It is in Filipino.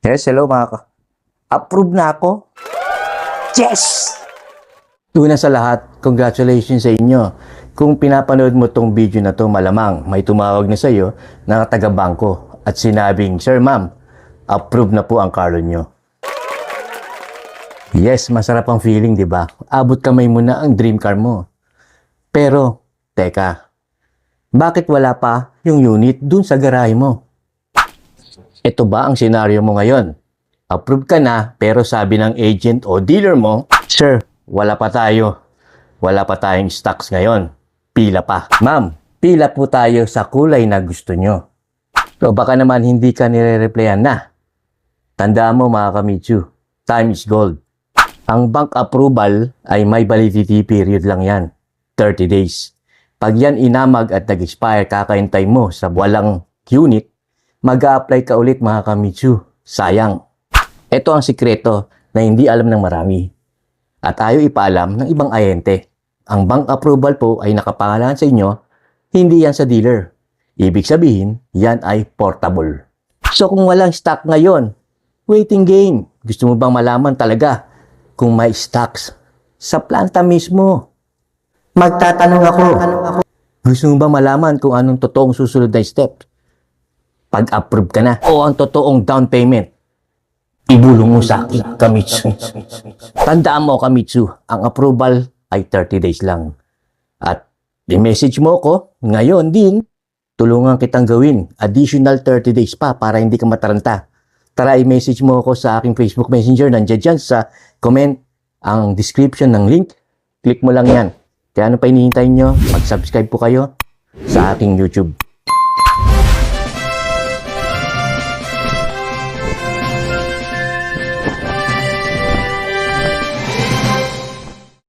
Yes, hello mga ka. Approve na ako. Yes! Una sa lahat, congratulations sa inyo. Kung pinapanood mo tong video na to, malamang may tumawag na sa iyo na taga-bangko at sinabing, Sir Ma'am, approve na po ang car loan nyo. Yes, masarap ang feeling, di ba? Abot kamay mo na ang dream car mo. Pero, teka, bakit wala pa yung unit dun sa garahe mo? Ito ba ang senaryo mo ngayon? Approve ka na, pero sabi ng agent o dealer mo, Sir, wala pa tayo. Wala pa tayong stocks ngayon. Pila pa. Ma'am, pila po tayo sa kulay na gusto nyo. So baka naman hindi ka nire-replyan na. Tandaan mo mga kamitsu, time is gold. Ang bank approval ay may validity period lang yan. 30 days. Pag yan inamag at nag-expire, kakaintay mo sa walang unit, mag-a-apply ka ulit mga kamitsu. Sayang. Ito ang sikreto na hindi alam ng marami. At ayaw ipaalam ng ibang ahente. Ang bank approval po ay nakapangalan sa inyo, hindi yan sa dealer. Ibig sabihin, yan ay portable. So kung walang stock ngayon, waiting game. Gusto mo bang malaman talaga kung may stocks sa planta mismo? Magtatanong ako. Gusto mo bang malaman kung anong totoong susunod na step? Pag-approve ka na o ang totoong down payment? Ibulong mo sa akin, Kamitsu. Tandaan mo, Kamitsu, ang approval ay 30 days lang. At i-message mo ko, ngayon din, tulungan kitang gawin additional 30 days pa para hindi ka mataranta. Tara, i-message mo ako sa aking Facebook Messenger. Nandiyan dyan sa comment ang description ng link. Click mo lang yan. Kaya ano pa hinihintay nyo? Mag-subscribe po kayo sa aking YouTube.